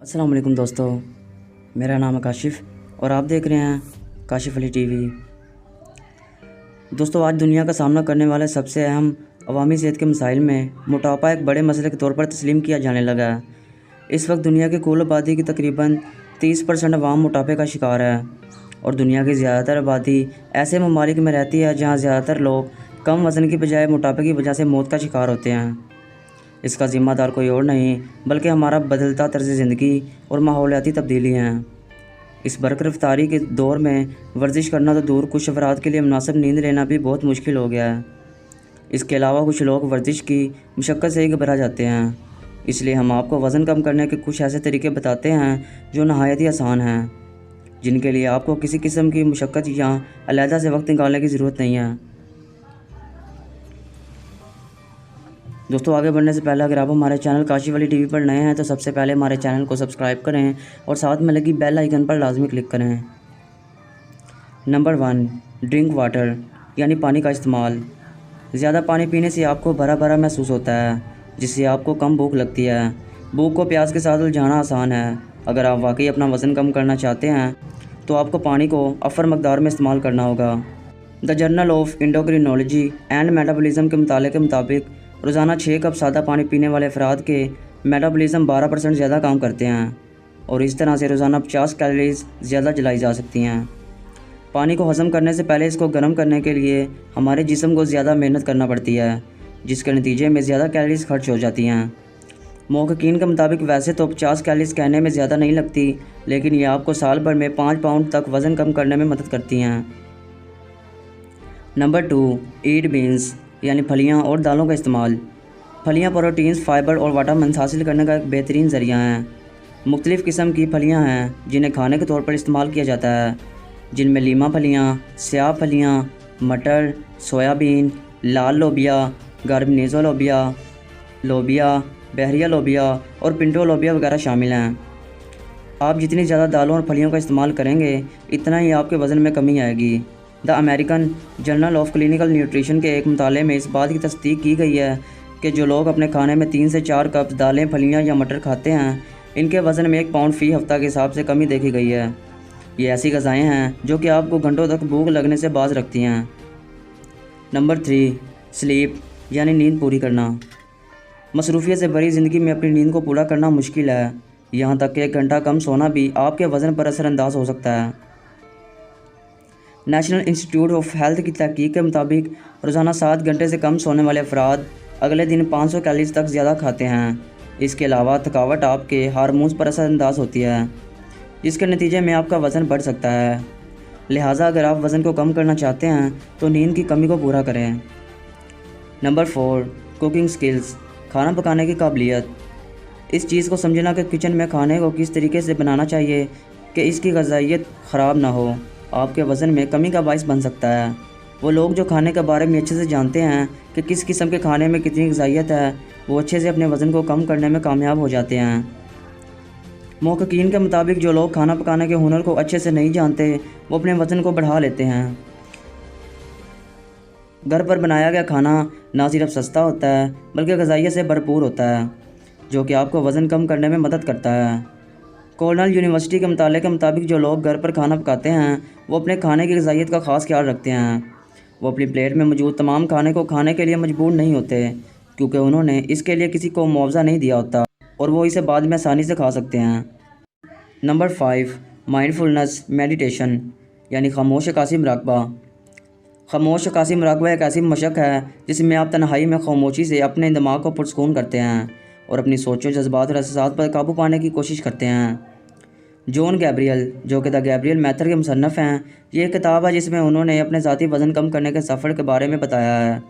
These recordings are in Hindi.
अस्सलाम वालेकुम दोस्तों, मेरा नाम है काशिफ़ और आप देख रहे हैं काशिफ़ अली टीवी। दोस्तों, आज दुनिया का सामना करने वाले सबसे अहम अवामी सेहत के मसाइल में मोटापा एक बड़े मसले के तौर पर तस्लीम किया जाने लगा है। इस वक्त दुनिया की कुल आबादी की तकरीबन 30% अवाम मोटापे का शिकार है और दुनिया की ज़्यादातर आबादी ऐसे ममालिक में रहती है जहाँ ज़्यादातर लोग कम वज़न की बजाय मोटापे की वजह से मौत का शिकार होते हैं। इसका ज़िम्मेदार कोई और नहीं बल्कि हमारा बदलता तर्ज़ ज़िंदगी और माहौलियाती तब्दीलियाँ हैं। इस बरक़ रफ्तारी के दौर में वर्जिश करना तो दूर, कुछ अफराद के लिए मुनासिब नींद लेना भी बहुत मुश्किल हो गया है। इसके अलावा कुछ लोग वर्जिश की मशक्क़त से ही घबरा जाते हैं। इसलिए हम आपको वज़न कम करने के कुछ ऐसे तरीके बताते हैं जो नहायत ही आसान हैं, जिनके लिए आपको किसी किस्म की मशक्क़त या अलहदा से वक्त निकालने की ज़रूरत नहीं है। दोस्तों, आगे बढ़ने से पहले अगर आप हमारे चैनल काशिफ़ अली टीवी पर नए हैं तो सबसे पहले हमारे चैनल को सब्सक्राइब करें और साथ में लगी बेल आइकन पर लाजमी क्लिक करें। नंबर 1, ड्रिंक वाटर यानी पानी का इस्तेमाल। ज़्यादा पानी पीने से आपको भरा भरा महसूस होता है, जिससे आपको कम भूख लगती है। भूख को प्यास के साथ उलझाना आसान है। अगर आप वाकई अपना वज़न कम करना चाहते हैं तो आपको पानी को अफर मकदार में इस्तेमाल करना होगा। The journal of endocrinology and metabolism के मुताले के मुताबिक रोज़ाना 6 कप सादा पानी पीने वाले अफराद के मेटाबॉलिज्म 12% ज़्यादा काम करते हैं और इस तरह से रोज़ाना 50 कैलोरीज़ ज़्यादा जलाई जा सकती हैं। पानी को हज़म करने से पहले इसको गर्म करने के लिए हमारे जिस्म को ज़्यादा मेहनत करना पड़ती है, जिसके नतीजे में ज़्यादा कैलोरीज़ खर्च हो जाती हैं। मुहक्किकीन के मुताबिक वैसे तो 50 कैलोरीज़ कहने में ज़्यादा नहीं लगती, लेकिन ये आपको साल भर में 5 पाउंड तक वज़न कम करने में मदद करती हैं। नंबर 2, ईट बीन्स यानी फलियां और दालों का इस्तेमाल। फलियां प्रोटीन्स, फाइबर और विटामिन हासिल करने का एक बेहतरीन ज़रिया हैं। मुख्तलिफ़ किस्म की फलियां हैं जिन्हें खाने के तौर पर इस्तेमाल किया जाता है, जिनमें लीमा फलियां, स्याह फलियां, मटर, सोयाबीन, लाल लोबिया, गार्बनेज़ो लोबिया, लोबिया, बहरिया लोबिया और पिंटो लोबिया वगैरह शामिल हैं। आप जितनी ज़्यादा दालों और फलियों का इस्तेमाल करेंगे, इतना ही आपके वज़न में कमी आएगी। The American journal of clinical nutrition के एक मुताले में इस बात की तस्दीक की गई है कि जो लोग अपने खाने में 3 से 4 कप दालें, फलियां या मटर खाते हैं, इनके वज़न में 1 पाउंड फ़ी हफ़्ता के हिसाब से कमी देखी गई है। ये ऐसी ग़िज़ाएँ हैं जो कि आपको घंटों तक भूख लगने से बाज रखती हैं। नंबर 3, स्लीप यानी नींद पूरी करना। मसरूफ़ियत से भरी ज़िंदगी में अपनी नींद को पूरा करना मुश्किल है। यहाँ तक कि 1 घंटा कम सोना भी आपके वज़न पर असरअंदाज हो सकता है। नेशनल इंस्टीट्यूट ऑफ हेल्थ की तहकीक के मुताबिक रोज़ाना 7 घंटे से कम सोने वाले अफराद अगले दिन 500 कैलोरीज़ तक ज़्यादा खाते हैं। इसके अलावा थकावट आपके हार्मोन्स पर असरअंदाज होती है, जिसके नतीजे में आपका वज़न बढ़ सकता है। लिहाजा अगर आप वज़न को कम करना चाहते हैं तो नींद की कमी को पूरा करें। नंबर 4, कुकिंग स्किल्स, खाना पकाने की काबिलियत। इस चीज़ को समझना कि किचन में खाने को किस तरीके से बनाना चाहिए कि इसकी ग़िज़ाइयत ख़राब ना हो, आपके वज़न में कमी का बाइस बन सकता है। वो लोग जो खाने के बारे में अच्छे से जानते हैं कि किस किस्म के खाने में कितनी ग़िज़ाइयत है, वो अच्छे से अपने वज़न को कम करने में कामयाब हो जाते हैं। मुहक्किकीन के मुताबिक जो लोग खाना पकाने के हुनर को अच्छे से नहीं जानते, वो अपने वज़न को बढ़ा लेते हैं। घर पर बनाया गया खाना ना सिर्फ सस्ता होता है बल्कि ग़िज़ाइयत से भरपूर होता है, जो कि आपको वज़न कम करने में मदद करता है। कॉर्नेल यूनिवर्सिटी के मुताले के मुताबिक जो लोग घर पर खाना पकाते हैं, वो अपने खाने की ग़िज़ाइयत का ख़ास ख्याल रखते हैं। वो अपनी प्लेट में मौजूद तमाम खाने को खाने के लिए मजबूर नहीं होते, क्योंकि उन्होंने इसके लिए किसी को मुआवजा नहीं दिया होता और वो इसे बाद में आसानी से खा सकते हैं। नंबर 5, माइंडफुलनेस मेडिटेशन यानी खामोश अक्कासी मुराक़बा। खामोश अक्कासी मुराक़बा एक ऐसी मशक़ है जिसमें आप तन्हाई में खामोशी से अपने दिमाग को पुरसकून करते हैं और अपनी सोचों, जज्बात और एहसासात पर काबू पाने की कोशिश करते हैं। जॉन गैब्रियल, जो कि द गैब्रियल मेथड के मुसन्नफ़ हैं, ये एक किताब है जिसमें उन्होंने अपने ज़ाती वज़न कम करने के सफ़र के बारे में बताया है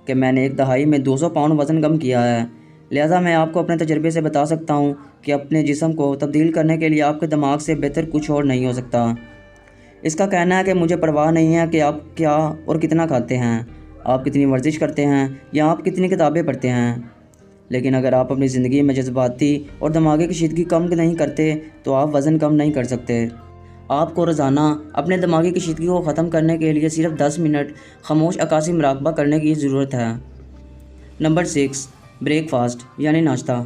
कि मैंने 1 दहाई में 200 पाउंड वज़न कम किया है। लिहाजा मैं आपको अपने तजर्बे से बता सकता हूँ कि अपने जिस्म को तब्दील करने के लिए आपके दिमाग से बेहतर कुछ और नहीं हो सकता। इसका कहना है कि मुझे परवाह नहीं है कि आप क्या और कितना खाते हैं, आप कितनी वर्जिश करते हैं या आप कितनी किताबें पढ़ते हैं, लेकिन अगर आप अपनी ज़िंदगी में जज्बाती और दिमागी कशीदगी कम नहीं करते तो आप वज़न कम नहीं कर सकते। आपको रोज़ाना अपने दिमागी कशीदगी को ख़त्म करने के लिए सिर्फ 10 मिनट खामोश अक्कासी मुराक़बा करने की ज़रूरत है। नंबर 6, ब्रेकफास्ट यानी नाश्ता।